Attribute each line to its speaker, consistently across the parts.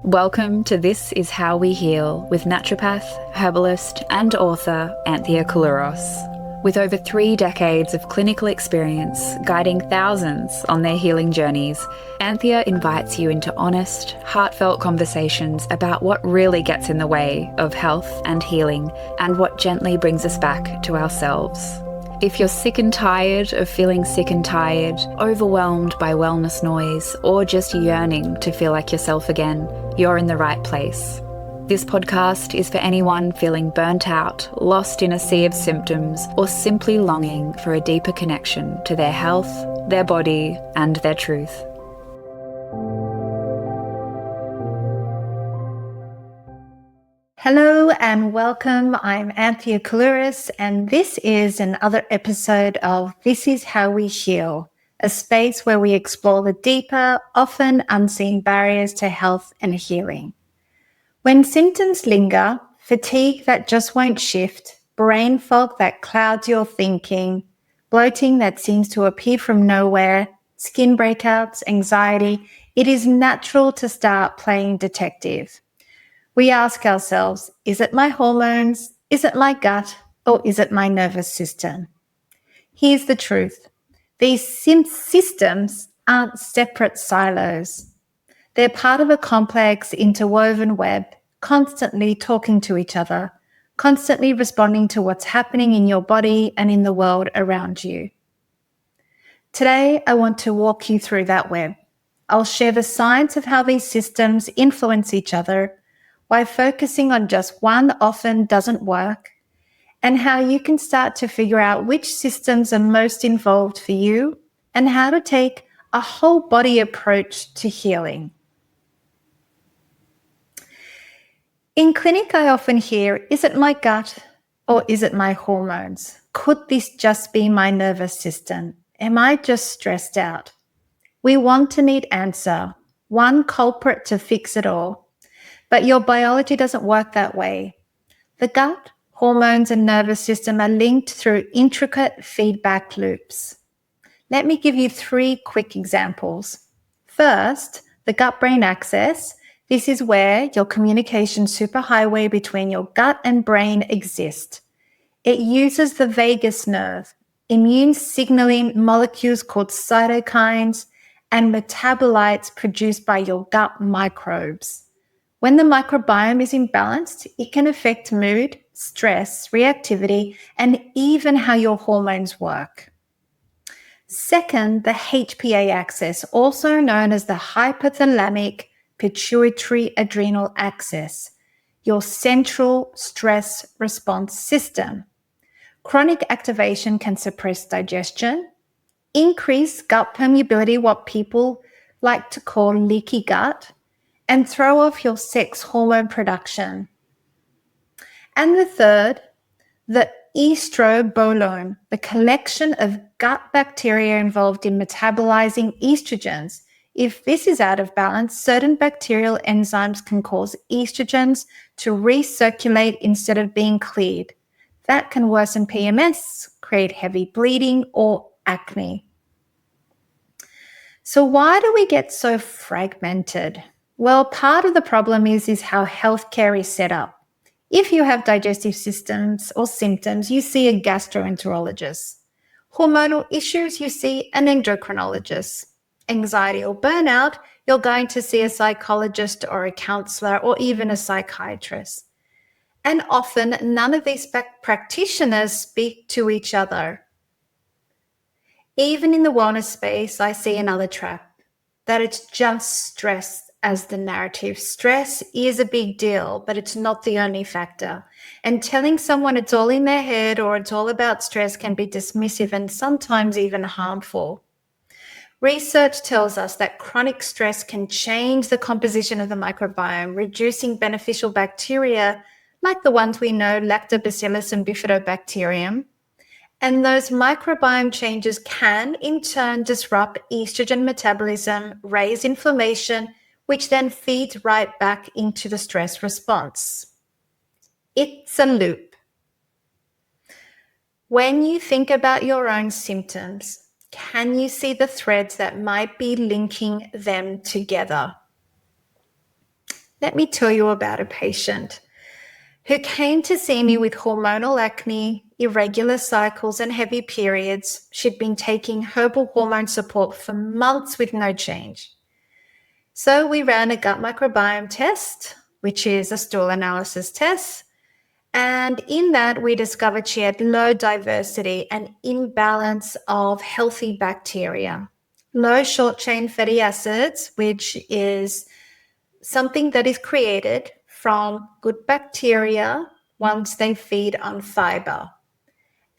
Speaker 1: Welcome to This Is How We Heal with naturopath, herbalist and author Anthia. With over 3 decades of clinical experience guiding thousands on their healing journeys, Anthia invites you into honest, heartfelt conversations about what really gets in the way of health and healing and what gently brings us back to ourselves. If you're sick and tired of feeling sick and tired, overwhelmed by wellness noise, or just yearning to feel like yourself again, you're in the right place. This podcast is for anyone feeling burnt out, lost in a sea of symptoms, or simply longing for a deeper connection to their health, their body, and their truth.
Speaker 2: Hello and welcome. I'm Anthia, and this is another episode of This Is How We Heal, a space where we explore the deeper, often unseen barriers to health and healing. When symptoms linger, fatigue that just won't shift, brain fog that clouds your thinking, bloating that seems to appear from nowhere, skin breakouts, anxiety, it is natural to start playing detective. We ask ourselves, is it my hormones, is it my gut, or is it my nervous system? Here's the truth. These systems aren't separate silos. They're part of a complex, interwoven web, constantly talking to each other, constantly responding to what's happening in your body and in the world around you. Today, I want to walk you through that web. I'll share the science of how these systems influence each other, why focusing on just one often doesn't work, and how you can start to figure out which systems are most involved for you and how to take a whole body approach to healing. In clinic, I often hear, is it my gut or is it my hormones? Could this just be my nervous system? Am I just stressed out? We want a neat answer, one culprit to fix it all. But your biology doesn't work that way. The gut, hormones, and nervous system are linked through intricate feedback loops. Let me give you 3 quick examples. First, the gut-brain axis. This is where your communication superhighway between your gut and brain exists. It uses the vagus nerve, immune signaling molecules called cytokines, and metabolites produced by your gut microbes. When the microbiome is imbalanced, it can affect mood, stress, reactivity, and even how your hormones work. Second, the HPA axis, also known as the hypothalamic pituitary adrenal axis, your central stress response system. Chronic activation can suppress digestion, increase gut permeability, what people like to call leaky gut, and throw off your sex hormone production. And the third, the estrobolome, the collection of gut bacteria involved in metabolizing estrogens. If this is out of balance, certain bacterial enzymes can cause estrogens to recirculate instead of being cleared. That can worsen PMS, create heavy bleeding, or acne. So why do we get so fragmented? Well, part of the problem is how healthcare is set up. If you have digestive systems or symptoms, you see a gastroenterologist. Hormonal issues, you see an endocrinologist. Anxiety or burnout, you're going to see a psychologist or a counselor or even a psychiatrist. And often, none of these practitioners speak to each other. Even in the wellness space, I see another trap, that it's just stress as the narrative. Stress is a big deal, but it's not the only factor. And telling someone it's all in their head or it's all about stress can be dismissive and sometimes even harmful. Research tells us that chronic stress can change the composition of the microbiome, reducing beneficial bacteria like the ones we know, Lactobacillus and Bifidobacterium. And those microbiome changes can, in turn, disrupt estrogen metabolism, raise inflammation, which then feeds right back into the stress response. It's a loop. When you think about your own symptoms, can you see the threads that might be linking them together? Let me tell you about a patient who came to see me with hormonal acne, irregular cycles, and heavy periods. She'd been taking herbal hormone support for months with no change. So we ran a gut microbiome test, which is a stool analysis test. And in that, we discovered she had low diversity and imbalance of healthy bacteria, low short chain fatty acids, which is something that is created from good bacteria once they feed on fiber.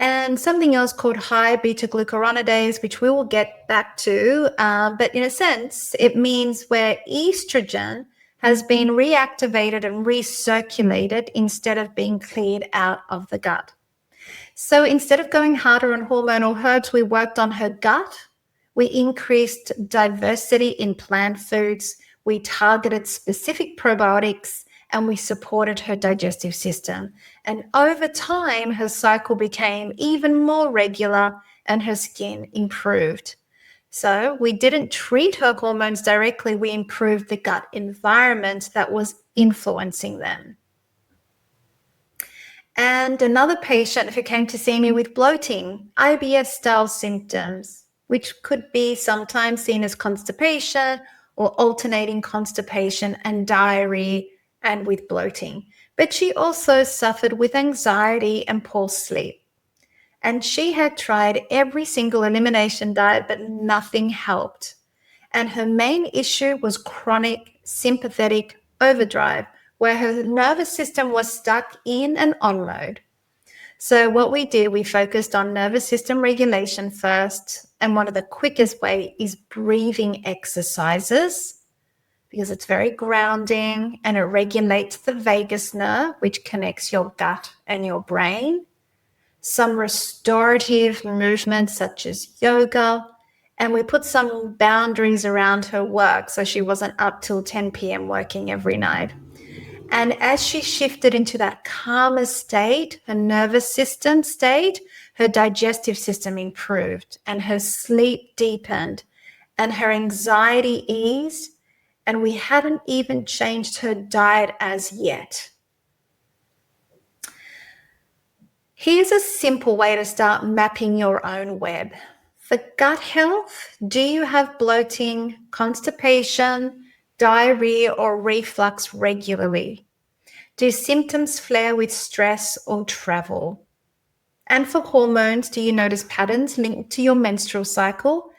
Speaker 2: And something else called high beta-glucuronidase, which we will get back to. But in a sense, it means where estrogen has been reactivated and recirculated instead of being cleared out of the gut. So instead of going harder on hormonal herbs, we worked on her gut. We increased diversity in plant foods. We targeted specific probiotics, and we supported her digestive system. And over time, her cycle became even more regular and her skin improved. So we didn't treat her hormones directly. We improved the gut environment that was influencing them. And another patient who came to see me with bloating, IBS-style symptoms, which could be sometimes seen as constipation or alternating constipation and diarrhea and with bloating. But she also suffered with anxiety and poor sleep. And she had tried every single elimination diet, but nothing helped. And her main issue was chronic sympathetic overdrive, where her nervous system was stuck in an on mode. So what we did, we focused on nervous system regulation first. And one of the quickest way is breathing exercises, because it's very grounding and it regulates the vagus nerve, which connects your gut and your brain. Some restorative movements such as yoga, and we put some boundaries around her work so she wasn't up till 10 p.m. working every night. And as she shifted into that calmer state, her nervous system state, her digestive system improved and her sleep deepened and her anxiety eased. And we hadn't even changed her diet as yet. Here's a simple way to start mapping your own web. For gut health, do you have bloating, constipation, diarrhea, or reflux regularly? Do symptoms flare with stress or travel? And for hormones, do you notice patterns linked to your menstrual cycle,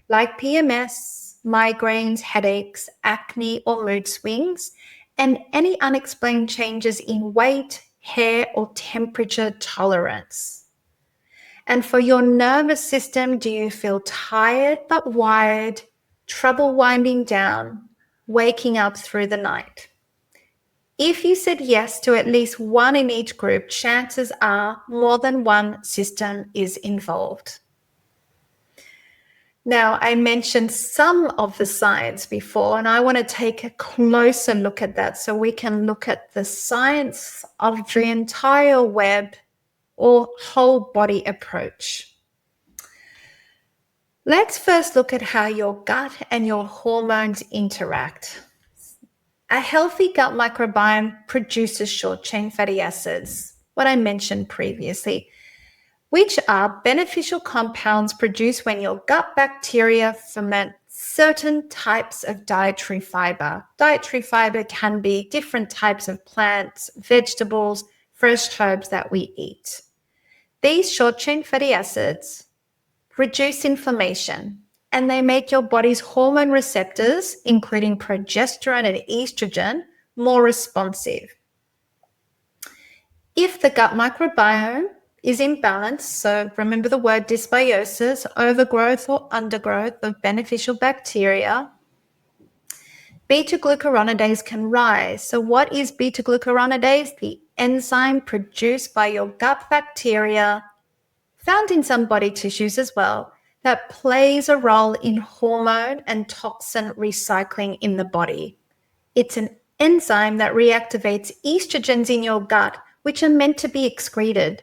Speaker 2: like PMS, migraines, headaches, acne, or mood swings, and any unexplained changes in weight, hair, or temperature tolerance? And for your nervous system, do you feel tired but wired, trouble winding down, waking up through the night? If you said yes to at least one in each group, chances are more than one system is involved. Now, I mentioned some of the science before, and I want to take a closer look at that so we can look at the science of the entire web or whole body approach. Let's first look at how your gut and your hormones interact. A healthy gut microbiome produces short-chain fatty acids, what I mentioned previously, which are beneficial compounds produced when your gut bacteria ferment certain types of dietary fiber. Dietary fiber can be different types of plants, vegetables, fresh herbs that we eat. These short-chain fatty acids reduce inflammation, and they make your body's hormone receptors, including progesterone and estrogen, more responsive. If the gut microbiome is imbalanced, so remember the word dysbiosis, overgrowth or undergrowth of beneficial bacteria, beta-glucuronidase can rise. So what is beta-glucuronidase? The enzyme produced by your gut bacteria, found in some body tissues as well, that plays a role in hormone and toxin recycling in the body. It's an enzyme that reactivates estrogens in your gut, which are meant to be excreted,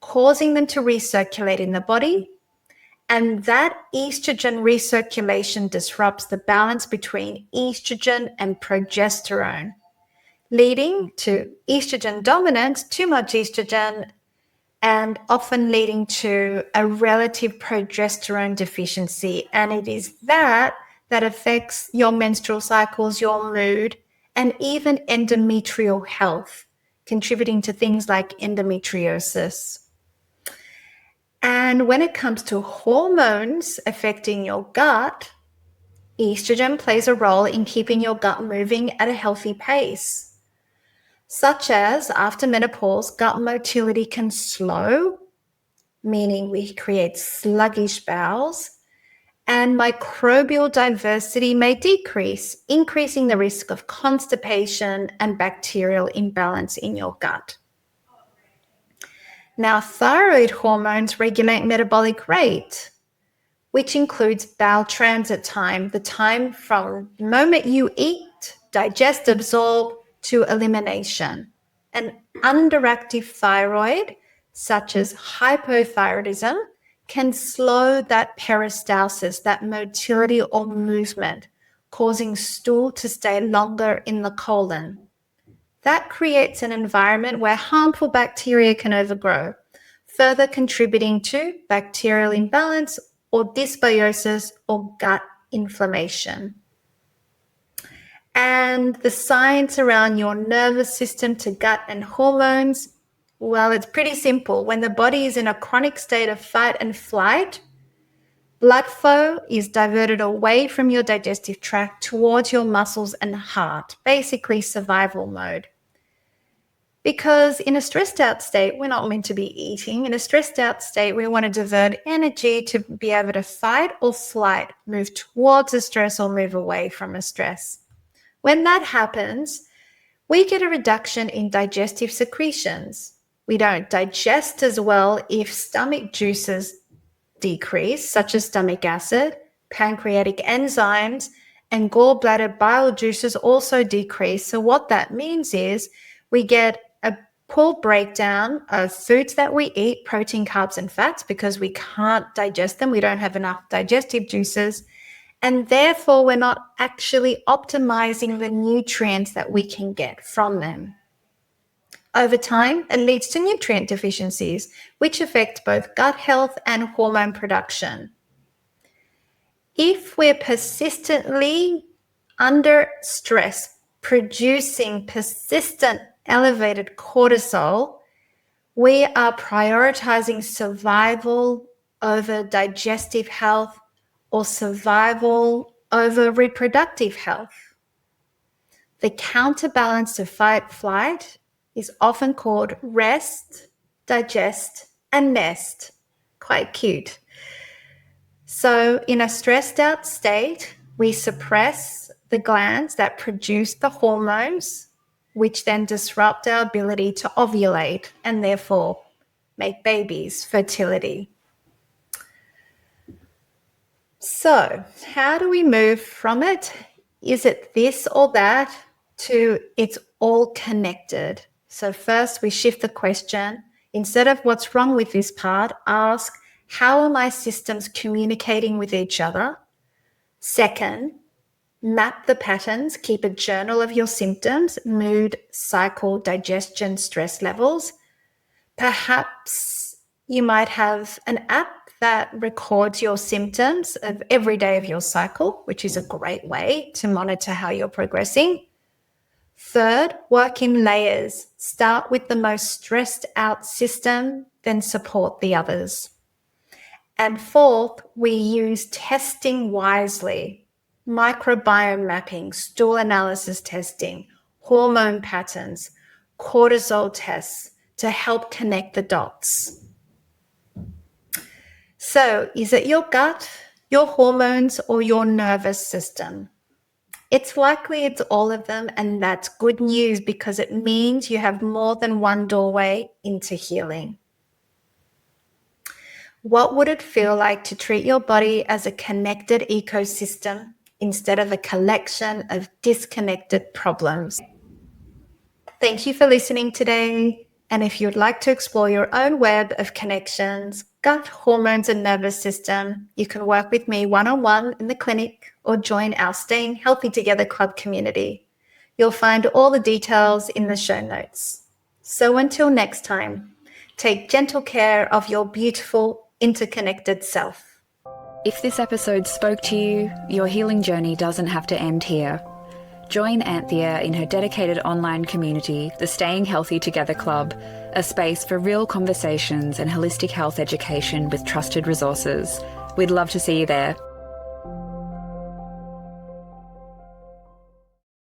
Speaker 2: causing them to recirculate in the body. And that estrogen recirculation disrupts the balance between estrogen and progesterone. leading to estrogen dominance, too much estrogen, and often leading to a relative progesterone deficiency. And it is that affects your menstrual cycles, your mood, and even endometrial health, contributing to things like endometriosis. And when it comes to hormones affecting your gut, estrogen plays a role in keeping your gut moving at a healthy pace, such as after menopause, gut motility can slow, meaning we create sluggish bowels, and microbial diversity may decrease, increasing the risk of constipation and bacterial imbalance in your gut. Now, thyroid hormones regulate metabolic rate, which includes bowel transit time, the time from the moment you eat, digest, absorb, to elimination. An underactive thyroid, such as hypothyroidism, can slow that peristalsis, that motility or movement, causing stool to stay longer in the colon. That creates an environment where harmful bacteria can overgrow, further contributing to bacterial imbalance or dysbiosis or gut inflammation. And the science around your nervous system to gut and hormones, well, it's pretty simple. When the body is in a chronic state of fight and flight, blood flow is diverted away from your digestive tract towards your muscles and heart, basically survival mode. Because in a stressed out state, we're not meant to be eating. In a stressed out state, we want to divert energy to be able to fight or flight, move towards a stress or move away from a stress. When that happens, we get a reduction in digestive secretions. We don't digest as well if stomach juices decrease, such as stomach acid, pancreatic enzymes, and gallbladder bile juices also decrease. So what that means is we get a poor breakdown of foods that we eat, protein, carbs, and fats, because we can't digest them. We don't have enough digestive juices. And therefore, we're not actually optimizing the nutrients that we can get from them. Over time, it leads to nutrient deficiencies, which affect both gut health and hormone production. If we're persistently under stress, producing persistent elevated cortisol, we are prioritizing survival over digestive health or survival over reproductive health. The counterbalance to fight-flight is often called rest, digest, and nest. Quite cute. So in a stressed out state, we suppress the glands that produce the hormones, which then disrupt our ability to ovulate and therefore make babies, fertility. So how do we move from it? Is it this or that to it's all connected? So first we shift the question. Instead of what's wrong with this part, ask, how are my systems communicating with each other? Second, map the patterns, keep a journal of your symptoms, mood, cycle, digestion, stress levels. Perhaps you might have an app that records your symptoms of every day of your cycle, which is a great way to monitor how you're progressing. Third, work in layers. Start with the most stressed out system, then support the others. And fourth, we use testing wisely. Microbiome mapping, stool analysis testing, hormone patterns, cortisol tests to help connect the dots. So, is it your gut, your hormones, or your nervous system? It's likely it's all of them, and that's good news because it means you have more than one doorway into healing. What would it feel like to treat your body as a connected ecosystem instead of a collection of disconnected problems? Thank you for listening today. And if you'd like to explore your own web of connections, gut, hormones, and nervous system, you can work with me one-on-one in the clinic or join our Staying Healthy Together Club community. You'll find all the details in the show notes. So until next time, take gentle care of your beautiful, interconnected self.
Speaker 1: If this episode spoke to you, your healing journey doesn't have to end here. Join Anthia in her dedicated online community, the Staying Healthy Together Club, a space for real conversations and holistic health education with trusted resources. We'd love to see you there.